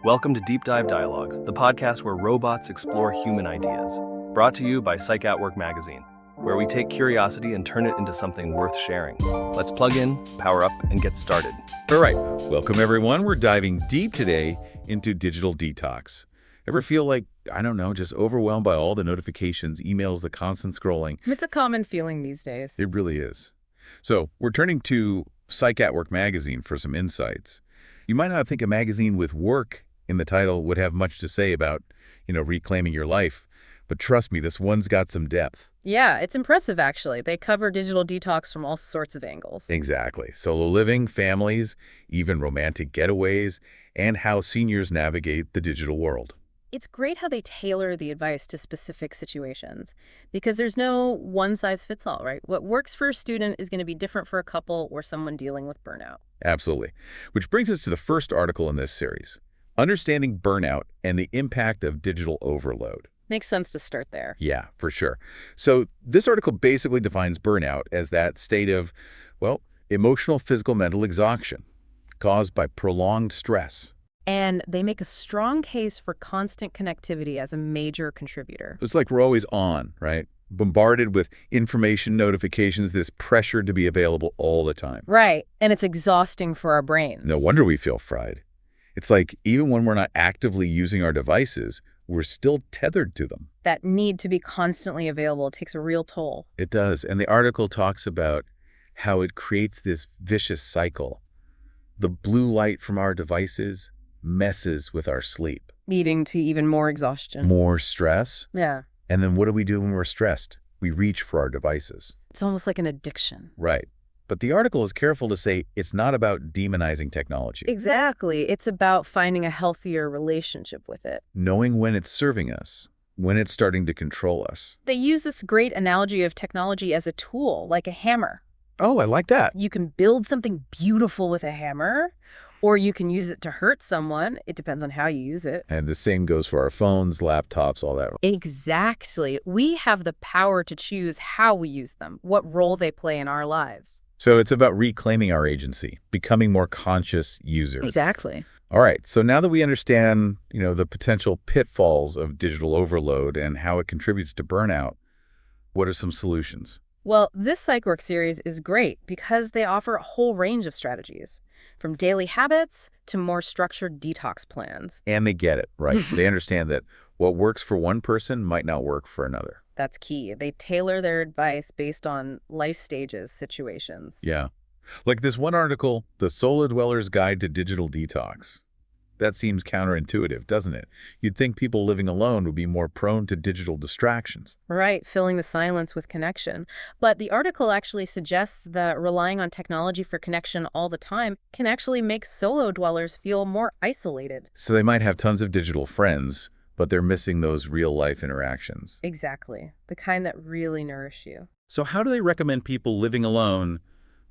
Welcome to Deep Dive Dialogues, the podcast where robots explore human ideas. Brought to you by PsychAtWork Magazine, where we take curiosity and turn it into something worth sharing. Let's plug in, power up, and get started. All right, welcome everyone. We're diving deep today into digital detox. Ever feel like, just overwhelmed by all the notifications, emails, the constant scrolling? It's a common feeling these days. It really is. So we're turning to PsychAtWork Magazine for some insights. You might not think a magazine with work in the title would have much to say about, reclaiming your life. But trust me, this one's got some depth. Yeah, it's impressive, actually. They cover digital detox from all sorts of angles. Exactly. Solo living, families, even romantic getaways, and how seniors navigate the digital world. It's great how they tailor the advice to specific situations, because there's no one-size-fits-all, right? What works for a student is going to be different for a couple or someone dealing with burnout. Absolutely. Which brings us to the first article in this series, Understanding Burnout and the Impact of Digital Overload. Makes sense to start there. Yeah, for sure. So this article basically defines burnout as that state of, emotional, physical, mental exhaustion caused by prolonged stress. And they make a strong case for constant connectivity as a major contributor. It's like we're always on, right? Bombarded with information, notifications, this pressure to be available all the time. Right. And it's exhausting for our brains. No wonder we feel fried. It's like even when we're not actively using our devices, we're still tethered to them. That need to be constantly available takes a real toll. It does. And the article talks about how it creates this vicious cycle. The blue light from our devices messes with our sleep. Leading to even more exhaustion. More stress. Yeah. And then what do we do when we're stressed? We reach for our devices. It's almost like an addiction. Right. But the article is careful to say it's not about demonizing technology. Exactly. It's about finding a healthier relationship with it. Knowing when it's serving us, when it's starting to control us. They use this great analogy of technology as a tool, like a hammer. Oh, I like that. You can build something beautiful with a hammer, or you can use it to hurt someone. It depends on how you use it. And the same goes for our phones, laptops, all that. Exactly. We have the power to choose how we use them, what role they play in our lives. So it's about reclaiming our agency, becoming more conscious users. Exactly. All right. So now that we understand, the potential pitfalls of digital overload and how it contributes to burnout, what are some solutions? Well, this PsychWork series is great because they offer a whole range of strategies, from daily habits to more structured detox plans. And they get it, right? They understand that what works for one person might not work for another. That's key. They tailor their advice based on life stages, situations. Yeah. Like this one article, The Solo Dweller's Guide to Digital Detox. That seems counterintuitive, doesn't it? You'd think people living alone would be more prone to digital distractions. Right, filling the silence with connection. But the article actually suggests that relying on technology for connection all the time can actually make solo dwellers feel more isolated. So they might have tons of digital friends, but they're missing those real-life interactions. Exactly, the kind that really nourish you. So how do they recommend people living alone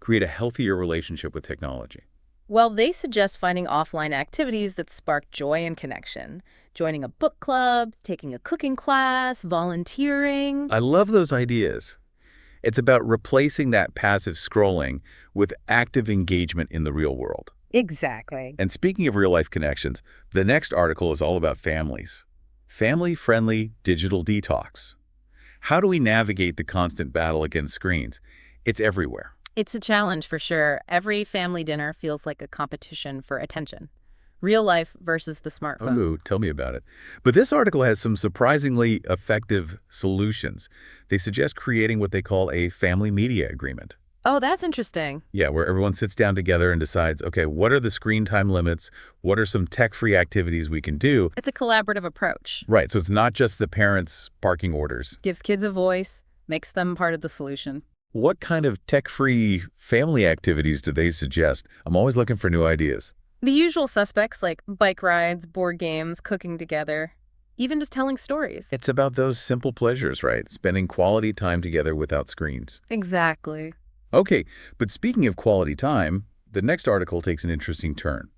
create a healthier relationship with technology? Well, they suggest finding offline activities that spark joy and connection. Joining a book club, taking a cooking class, volunteering. I love those ideas. It's about replacing that passive scrolling with active engagement in the real world. Exactly. And speaking of real-life connections, the next article is all about families. Family-friendly digital detox. How do we navigate the constant battle against screens? It's everywhere. It's a challenge for sure. Every family dinner feels like a competition for attention. Real life versus the smartphone. Oh, tell me about it. But this article has some surprisingly effective solutions. They suggest creating what they call a family media agreement. Oh, that's interesting. Yeah, where everyone sits down together and decides, okay, what are the screen time limits? What are some tech-free activities we can do? It's a collaborative approach. Right, so it's not just the parents' barking orders. Gives kids a voice, makes them part of the solution. What kind of tech-free family activities do they suggest? I'm always looking for new ideas. The usual suspects like bike rides, board games, cooking together, even just telling stories. It's about those simple pleasures, right? Spending quality time together without screens. Exactly. Okay, but speaking of quality time, the next article takes an interesting turn.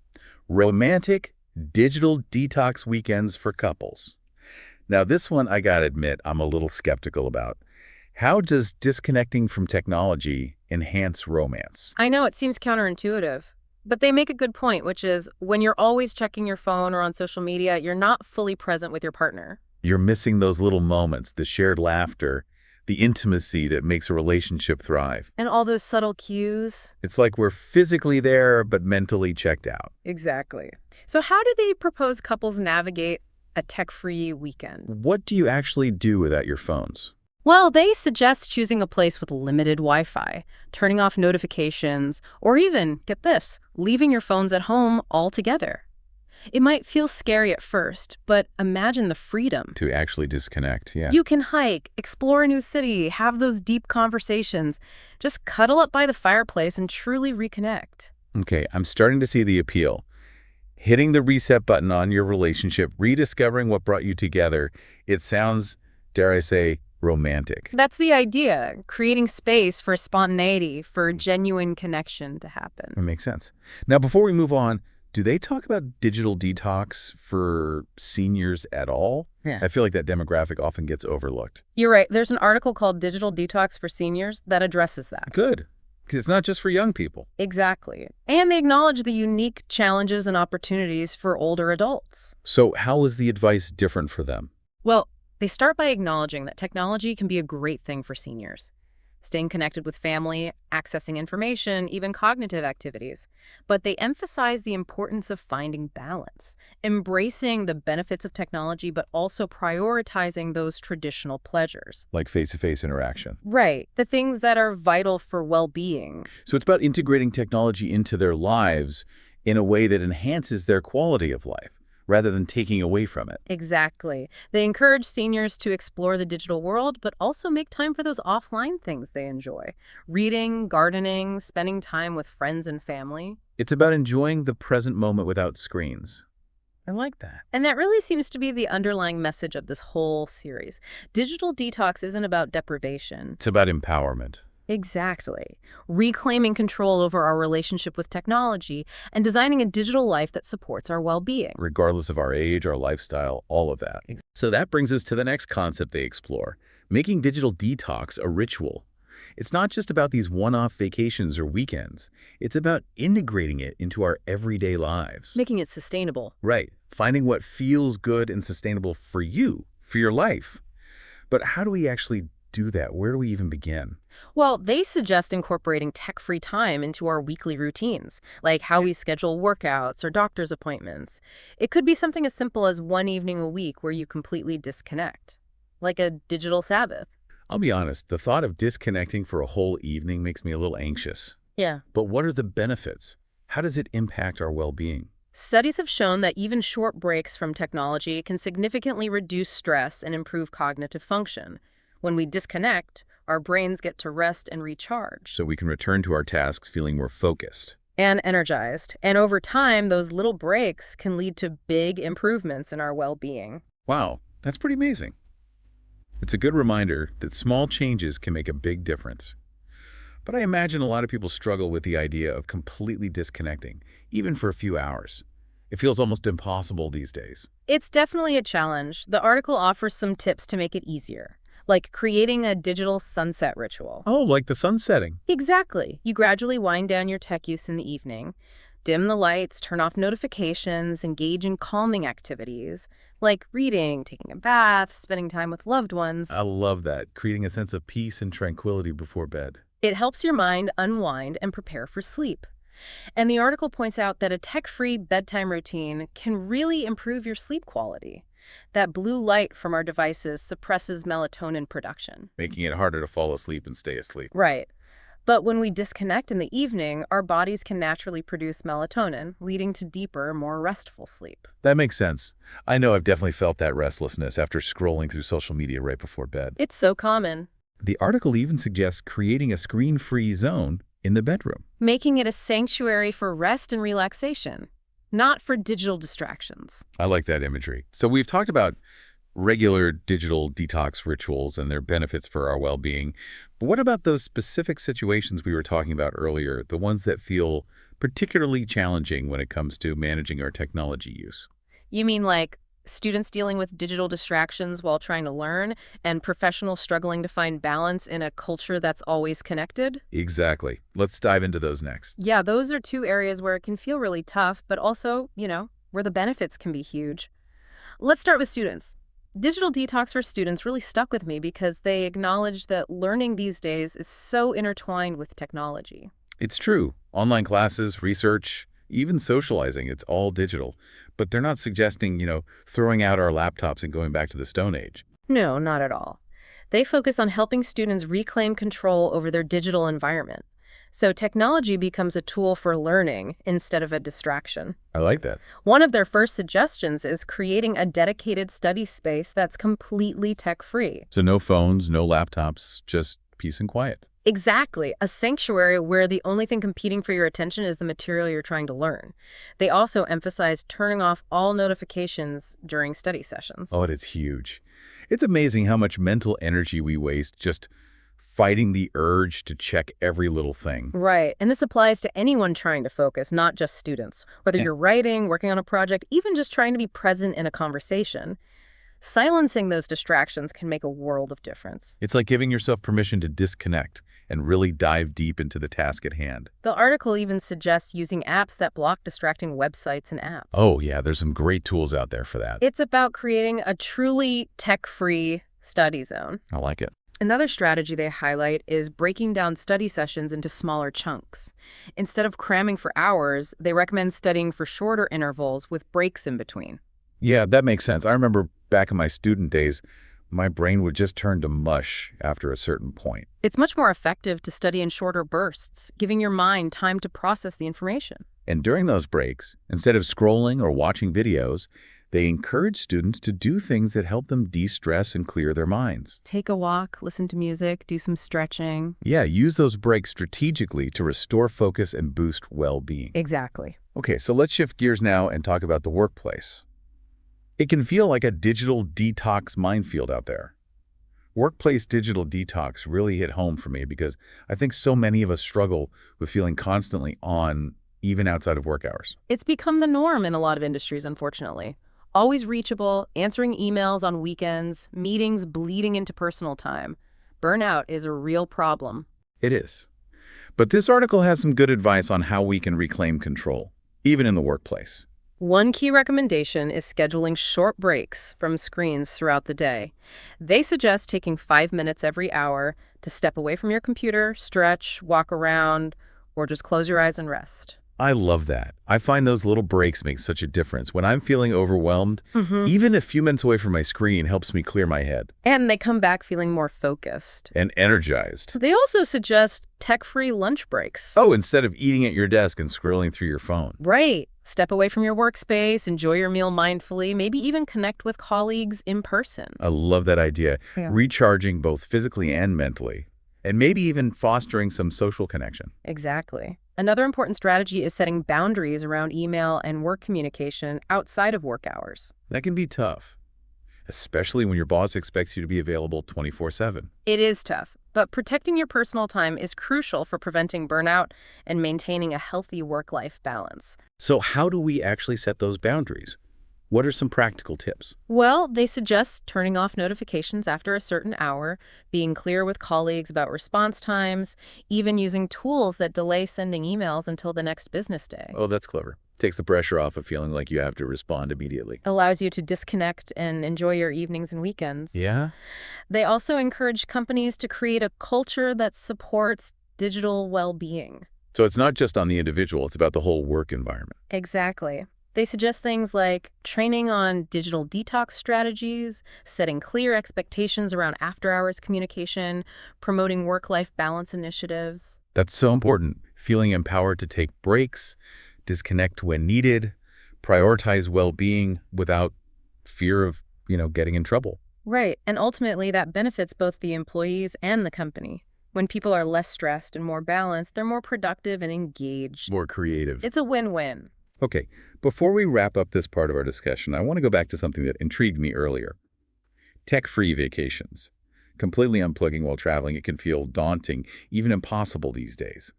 Romantic digital detox weekends for couples. Now, this one, I gotta admit, I'm a little skeptical about. How does disconnecting from technology enhance romance? I know it seems counterintuitive. But they make a good point, which is when you're always checking your phone or on social media, you're not fully present with your partner. You're missing those little moments, the shared laughter, the intimacy that makes a relationship thrive. And all those subtle cues. It's like we're physically there, but mentally checked out. Exactly. So how do they propose couples navigate a tech-free weekend? What do you actually do without your phones? Well, they suggest choosing a place with limited Wi-Fi, turning off notifications, or even, get this, leaving your phones at home altogether. It might feel scary at first, but imagine the freedom. To actually disconnect, yeah. You can hike, explore a new city, have those deep conversations. Just cuddle up by the fireplace and truly reconnect. Okay, I'm starting to see the appeal. Hitting the reset button on your relationship, rediscovering what brought you together, it sounds, dare I say, romantic. That's the idea, creating space for spontaneity, for genuine connection to happen. It makes sense. Now, before we move on, do they talk about digital detox for seniors at all? Yeah. I feel like that demographic often gets overlooked. You're right. There's an article called Digital Detox for Seniors that addresses that. Good, because it's not just for young people. Exactly. And they acknowledge the unique challenges and opportunities for older adults. So how is the advice different for them? Well, they start by acknowledging that technology can be a great thing for seniors. Staying connected with family, accessing information, even cognitive activities. But they emphasize the importance of finding balance, embracing the benefits of technology, but also prioritizing those traditional pleasures. Like face-to-face interaction. Right. The things that are vital for well-being. So it's about integrating technology into their lives in a way that enhances their quality of life, rather than taking away from it. Exactly. They encourage seniors to explore the digital world, but also make time for those offline things they enjoy. Reading, gardening, spending time with friends and family. It's about enjoying the present moment without screens. I like that. And that really seems to be the underlying message of this whole series. Digital detox isn't about deprivation. It's about empowerment. Exactly. Reclaiming control over our relationship with technology and designing a digital life that supports our well-being. Regardless of our age, our lifestyle, all of that. So that brings us to the next concept they explore, making digital detox a ritual. It's not just about these one-off vacations or weekends. It's about integrating it into our everyday lives. Making it sustainable. Right. Finding what feels good and sustainable for you, for your life. But how do we actually do that? Where do we even begin? Well, they suggest incorporating tech-free time into our weekly routines, like how we schedule workouts or doctor's appointments. It could be something as simple as one evening a week where you completely disconnect, like a digital Sabbath. I'll be honest, the thought of disconnecting for a whole evening makes me a little anxious. Yeah. But what are the benefits? How does it impact our well-being? Studies have shown that even short breaks from technology can significantly reduce stress and improve cognitive function. When we disconnect, our brains get to rest and recharge. So we can return to our tasks feeling more focused. And energized. And over time, those little breaks can lead to big improvements in our well-being. Wow, that's pretty amazing. It's a good reminder that small changes can make a big difference. But I imagine a lot of people struggle with the idea of completely disconnecting, even for a few hours. It feels almost impossible these days. It's definitely a challenge. The article offers some tips to make it easier, like creating a digital sunset ritual. Oh, like the sun setting. Exactly. You gradually wind down your tech use in the evening, dim the lights, turn off notifications, engage in calming activities, like reading, taking a bath, spending time with loved ones. I love that, creating a sense of peace and tranquility before bed. It helps your mind unwind and prepare for sleep. And the article points out that a tech-free bedtime routine can really improve your sleep quality. That blue light from our devices suppresses melatonin production. Making it harder to fall asleep and stay asleep. Right. But when we disconnect in the evening, our bodies can naturally produce melatonin, leading to deeper, more restful sleep. That makes sense. I know I've definitely felt that restlessness after scrolling through social media right before bed. It's so common. The article even suggests creating a screen-free zone in the bedroom. Making it a sanctuary for rest and relaxation, not for digital distractions. I like that imagery. So we've talked about regular digital detox rituals and their benefits for our well-being. But what about those specific situations we were talking about earlier, the ones that feel particularly challenging when it comes to managing our technology use? You mean like students dealing with digital distractions while trying to learn, and professionals struggling to find balance in a culture that's always connected. Exactly. Let's dive into those next. Yeah, those are two areas where it can feel really tough, but also, where the benefits can be huge. Let's start with students. Digital detox for students really stuck with me because they acknowledged that learning these days is so intertwined with technology. It's true. Online classes, research, even socializing, it's all digital. But they're not suggesting, throwing out our laptops and going back to the Stone Age. No, not at all. They focus on helping students reclaim control over their digital environment. So technology becomes a tool for learning instead of a distraction. I like that. One of their first suggestions is creating a dedicated study space that's completely tech-free. So no phones, no laptops, just peace and quiet. Exactly, a sanctuary where the only thing competing for your attention is the material you're trying to learn. They also emphasize turning off all notifications during study sessions. Oh, it's huge. It's amazing how much mental energy we waste just fighting the urge to check every little thing. Right, and this applies to anyone trying to focus, not just students. Whether you're writing, working on a project, even just trying to be present in a conversation, silencing those distractions can make a world of difference. It's like giving yourself permission to disconnect and really dive deep into the task at hand. The article even suggests using apps that block distracting websites and apps. Oh, yeah, there's some great tools out there for that. It's about creating a truly tech-free study zone. I like it. Another strategy they highlight is breaking down study sessions into smaller chunks. Instead of cramming for hours, they recommend studying for shorter intervals with breaks in between. Yeah, that makes sense. I remember back in my student days, my brain would just turn to mush after a certain point. It's much more effective to study in shorter bursts, giving your mind time to process the information. And during those breaks, instead of scrolling or watching videos, they encourage students to do things that help them de-stress and clear their minds. Take a walk, listen to music, do some stretching. Yeah, use those breaks strategically to restore focus and boost well-being. Exactly. Okay, so let's shift gears now and talk about the workplace. It can feel like a digital detox minefield out there. Workplace digital detox really hit home for me because I think so many of us struggle with feeling constantly on, even outside of work hours. It's become the norm in a lot of industries, unfortunately. Always reachable, answering emails on weekends, meetings bleeding into personal time. Burnout is a real problem. It is. But this article has some good advice on how we can reclaim control, even in the workplace. One key recommendation is scheduling short breaks from screens throughout the day. They suggest taking 5 minutes every hour to step away from your computer, stretch, walk around, or just close your eyes and rest. I love that. I find those little breaks make such a difference. When I'm feeling overwhelmed, even a few minutes away from my screen helps me clear my head. And they come back feeling more focused. And energized. They also suggest tech-free lunch breaks. Oh, instead of eating at your desk and scrolling through your phone. Right. Step away from your workspace, enjoy your meal mindfully, maybe even connect with colleagues in person. I love that idea. Yeah. Recharging both physically and mentally. And maybe even fostering some social connection. Exactly. Another important strategy is setting boundaries around email and work communication outside of work hours. That can be tough, especially when your boss expects you to be available 24/7. It is tough, but protecting your personal time is crucial for preventing burnout and maintaining a healthy work-life balance. So how do we actually set those boundaries? What are some practical tips? Well, they suggest turning off notifications after a certain hour, being clear with colleagues about response times, even using tools that delay sending emails until the next business day. Oh, that's clever. Takes the pressure off of feeling like you have to respond immediately. Allows you to disconnect and enjoy your evenings and weekends. Yeah? They also encourage companies to create a culture that supports digital well-being. So it's not just on the individual, it's about the whole work environment. Exactly. They suggest things like training on digital detox strategies, setting clear expectations around after-hours communication, promoting work-life balance initiatives. That's so important. Feeling empowered to take breaks, disconnect when needed, prioritize well-being without fear of, getting in trouble. Right, and ultimately that benefits both the employees and the company. When people are less stressed and more balanced, they're more productive and engaged. More creative. It's a win-win. Okay, before we wrap up this part of our discussion, I want to go back to something that intrigued me earlier. Tech-free vacations. Completely unplugging while traveling, it can feel daunting, even impossible these days.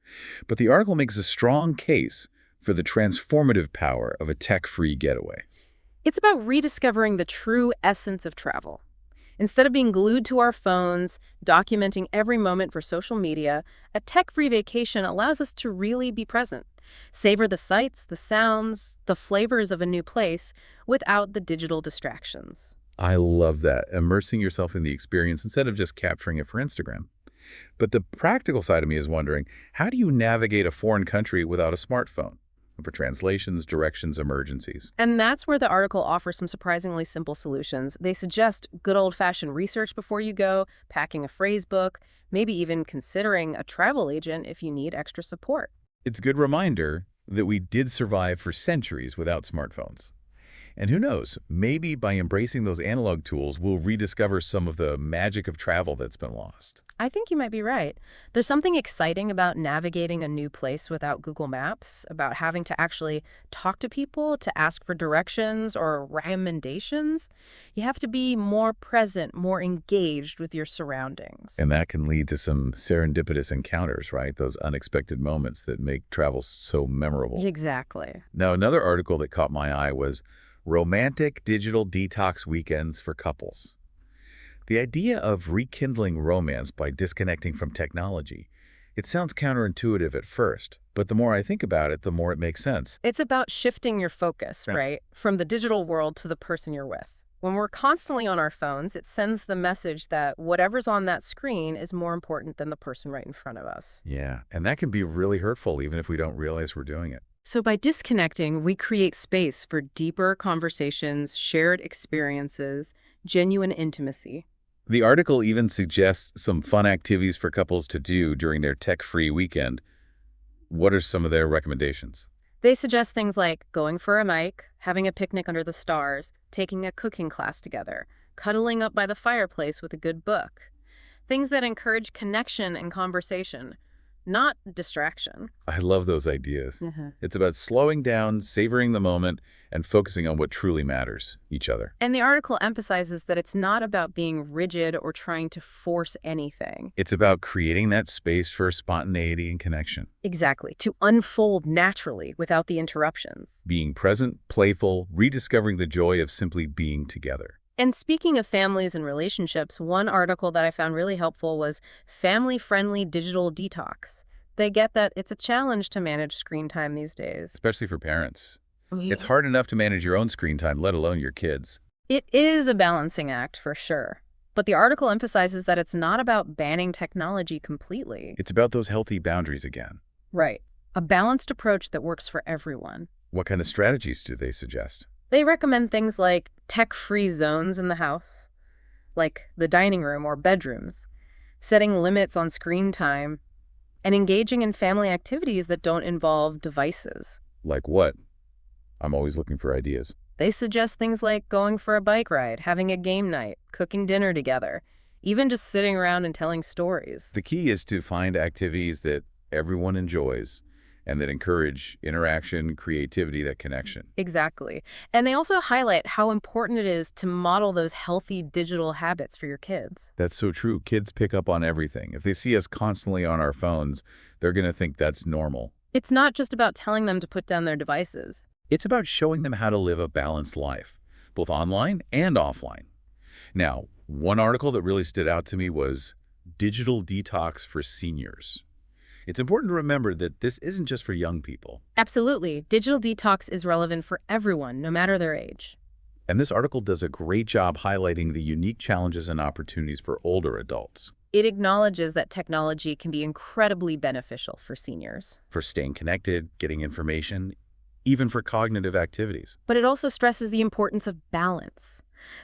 But the article makes a strong case for the transformative power of a tech-free getaway. It's about rediscovering the true essence of travel. Instead of being glued to our phones, documenting every moment for social media, a tech-free vacation allows us to really be present. Savor the sights, the sounds, the flavors of a new place without the digital distractions. I love that, immersing yourself in the experience instead of just capturing it for Instagram. But the practical side of me is wondering, how do you navigate a foreign country without a smartphone? For translations, directions, emergencies. And that's where the article offers some surprisingly simple solutions. They suggest good old-fashioned research before you go, packing a phrase book, maybe even considering a travel agent if you need extra support. It's a good reminder that we did survive for centuries without smartphones. And who knows, maybe by embracing those analog tools, we'll rediscover some of the magic of travel that's been lost. I think you might be right. There's something exciting about navigating a new place without Google Maps, about having to actually talk to people to ask for directions or recommendations. You have to be more present, more engaged with your surroundings. And that can lead to some serendipitous encounters, right? Those unexpected moments that make travel so memorable. Exactly. Now, another article that caught my eye was Romantic Digital Detox Weekends for Couples. The idea of rekindling romance by disconnecting from technology, it sounds counterintuitive at first, but the more I think about it, the more it makes sense. It's about shifting your focus, Yeah. right? From the digital world to the person you're with. When we're constantly on our phones, it sends the message that whatever's on that screen is more important than the person right in front of us. Yeah, and that can be really hurtful even if we don't realize we're doing it. So by disconnecting, we create space for deeper conversations, shared experiences, genuine intimacy. The article even suggests some fun activities for couples to do during their tech-free weekend. What are some of their recommendations? They suggest things like going for a hike, having a picnic under the stars, taking a cooking class together, cuddling up by the fireplace with a good book. Things that encourage connection and conversation, not distraction. I love those ideas. Mm-hmm. It's about slowing down, savoring the moment, and focusing on what truly matters, each other. And the article emphasizes that it's not about being rigid or trying to force anything. It's about creating that space for spontaneity and connection. Exactly, to unfold naturally without the interruptions. Being present, playful, rediscovering the joy of simply being together. And speaking of families and relationships, one article that I found really helpful was Family-Friendly Digital Detox. They get that it's a challenge to manage screen time these days. Especially for parents. Yeah. It's hard enough to manage your own screen time, let alone your kids. It is a balancing act, for sure. But the article emphasizes that it's not about banning technology completely. It's about those healthy boundaries again. Right. A balanced approach that works for everyone. What kind of strategies do they suggest? They recommend things like tech-free zones in the house, like the dining room or bedrooms, setting limits on screen time, and engaging in family activities that don't involve devices. Like what? I'm always looking for ideas. They suggest things like going for a bike ride, having a game night, cooking dinner together, even just sitting around and telling stories. The key is to find activities that everyone enjoys and that encourage interaction, creativity, that connection. Exactly. And they also highlight how important it is to model those healthy digital habits for your kids. That's so true. Kids pick up on everything. If they see us constantly on our phones, they're going to think that's normal. It's not just about telling them to put down their devices. It's about showing them how to live a balanced life, both online and offline. Now, one article that really stood out to me was Digital Detox for Seniors. It's important to remember that this isn't just for young people. Absolutely. Digital detox is relevant for everyone, no matter their age. And this article does a great job highlighting the unique challenges and opportunities for older adults. It acknowledges that technology can be incredibly beneficial for seniors. For staying connected, getting information, even for cognitive activities. But it also stresses the importance of balance,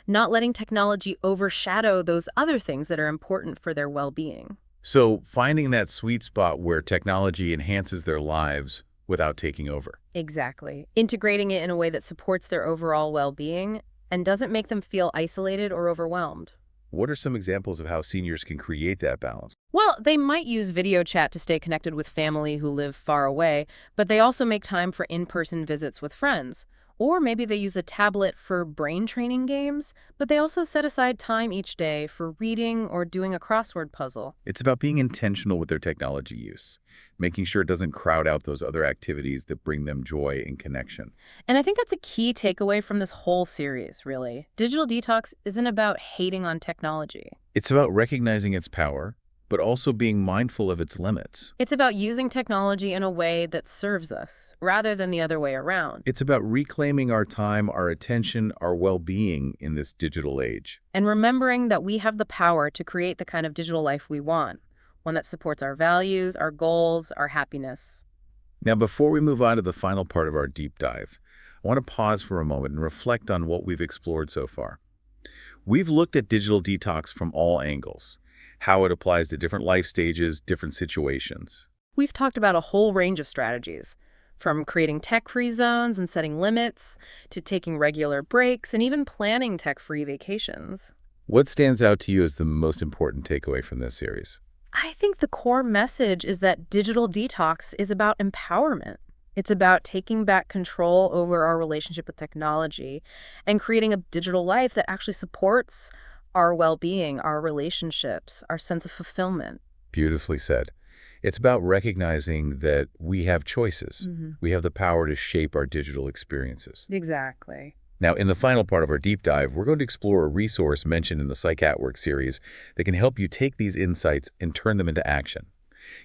not letting technology overshadow those other things that are important for their well-being. So finding that sweet spot where technology enhances their lives without taking over. Exactly. Integrating it in a way that supports their overall well-being and doesn't make them feel isolated or overwhelmed. What are some examples of how seniors can create that balance? Well, they might use video chat to stay connected with family who live far away, but they also make time for in-person visits with friends, Or maybe they use a tablet for brain training games, but they also set aside time each day for reading or doing a crossword puzzle. It's about being intentional with their technology use, making sure it doesn't crowd out those other activities that bring them joy and connection. And I think that's a key takeaway from this whole series, really. Digital detox isn't about hating on technology. It's about recognizing its power, but also being mindful of its limits. It's about using technology in a way that serves us, rather than the other way around. It's about reclaiming our time, our attention, our well-being in this digital age. And remembering that we have the power to create the kind of digital life we want, one that supports our values, our goals, our happiness. Now, before we move on to the final part of our deep dive, I want to pause for a moment and reflect on what we've explored so far. We've looked at digital detox from all angles, how it applies to different life stages, different situations. We've talked about a whole range of strategies, from creating tech-free zones and setting limits, to taking regular breaks and even planning tech-free vacations. What stands out to you as the most important takeaway from this series? I think the core message is that digital detox is about empowerment. It's about taking back control over our relationship with technology and creating a digital life that actually supports our well-being, our relationships, our sense of fulfillment. Beautifully said. It's about recognizing that we have choices. We have the power to shape our digital experiences. Exactly. Now, in the final part of our deep dive, we're going to explore a resource mentioned in the PsychAtWork series that can help you take these insights and turn them into action.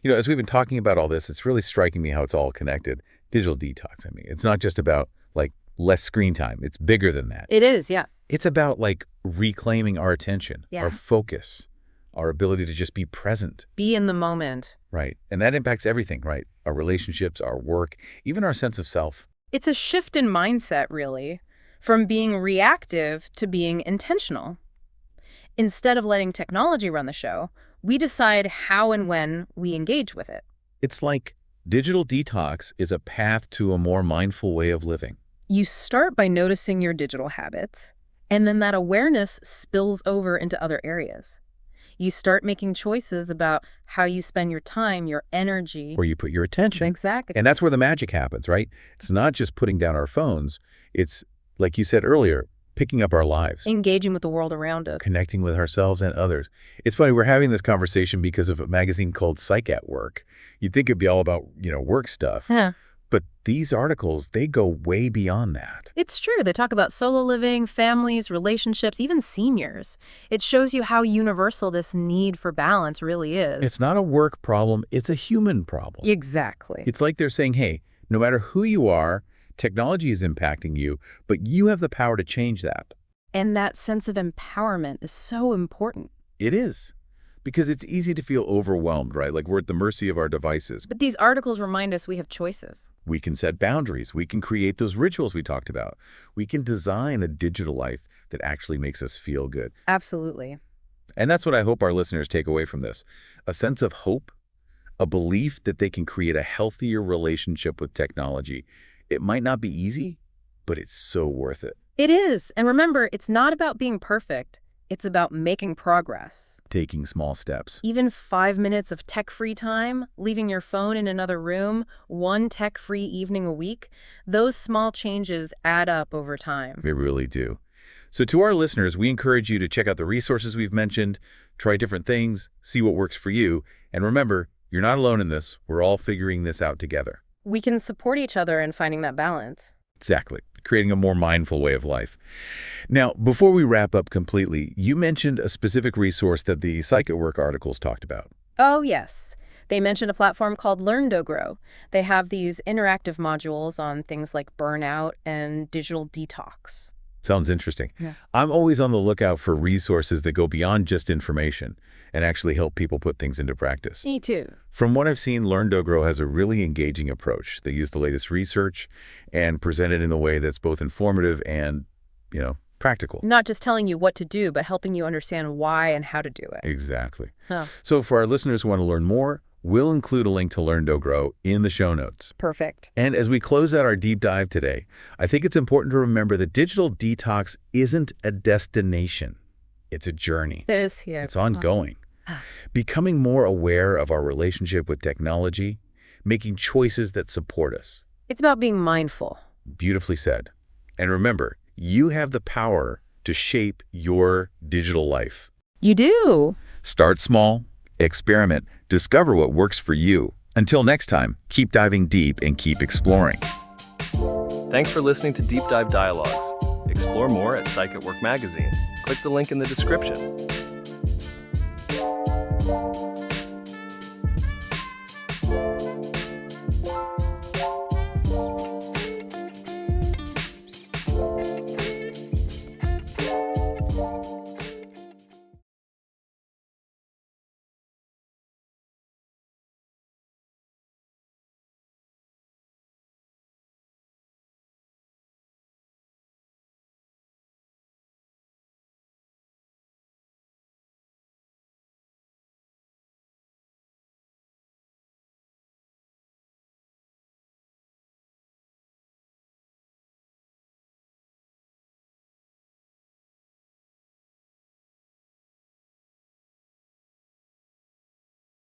You know, as we've been talking about all this, it's really striking me how it's all connected. Digital detox, I mean, it's not just about, like, less screen time. It's bigger than that. It is, yeah. It's about, like, reclaiming our attention, Yeah. our focus, our ability to just be present. Be in the moment. Right. And that impacts everything, right? Our relationships, our work, even our sense of self. It's a shift in mindset, really, from being reactive to being intentional. Instead of letting technology run the show, we decide how and when we engage with it. It's like digital detox is a path to a more mindful way of living. You start by noticing your digital habits, and then that awareness spills over into other areas. You start making choices about how you spend your time, your energy. Where you put your attention. Exactly. And that's where the magic happens, right? It's not just putting down our phones. It's, like you said earlier, picking up our lives. Engaging with the world around us. Connecting with ourselves and others. It's funny, we're having this conversation because of a magazine called PsychAtWork. You'd think it'd be all about, work stuff. Yeah. But these articles, they go way beyond that. It's true. They talk about solo living, families, relationships, even seniors. It shows you how universal this need for balance really is. It's not a work problem, it's a human problem. Exactly. It's like they're saying, hey, no matter who you are, technology is impacting you, but you have the power to change that. And that sense of empowerment is so important. It is. Because it's easy to feel overwhelmed, right? Like we're at the mercy of our devices. But these articles remind us we have choices. We can set boundaries. We can create those rituals we talked about. We can design a digital life that actually makes us feel good. Absolutely. And that's what I hope our listeners take away from this. A sense of hope, a belief that they can create a healthier relationship with technology. It might not be easy, but it's so worth it. It is. And remember, it's not about being perfect. It's about making progress. Taking small steps. Even 5 minutes of tech-free time, leaving your phone in another room, one tech-free evening a week, those small changes add up over time. They really do. So to our listeners, we encourage you to check out the resources we've mentioned, try different things, see what works for you. And remember, you're not alone in this. We're all figuring this out together. We can support each other in finding that balance. Exactly. Creating a more mindful way of life. Now, before we wrap up completely, you mentioned a specific resource that the PsychAtWork articles talked about. Oh, yes. They mentioned a platform called Learn-Do-Grow. They have these interactive modules on things like burnout and digital detox. Sounds interesting. Yeah. I'm always on the lookout for resources that go beyond just information and actually help people put things into practice. Me too. From what I've seen, Learn-Do-Grow has a really engaging approach. They use the latest research and present it in a way that's both informative and, practical. Not just telling you what to do, but helping you understand why and how to do it. Exactly. Huh. So for our listeners who want to learn more, we'll include a link to Learn-Do-Grow in the show notes. Perfect. And as we close out our deep dive today, I think it's important to remember that digital detox isn't a destination. It's a journey. It is, yeah. It's ongoing. Becoming more aware of our relationship with technology, making choices that support us. It's about being mindful. Beautifully said. And remember, you have the power to shape your digital life. You do. Start small, experiment, discover what works for you. Until next time, keep diving deep and keep exploring. Thanks for listening to Deep Dive Dialogues. Explore more at PsychAtWork Magazine. Click the link in the description.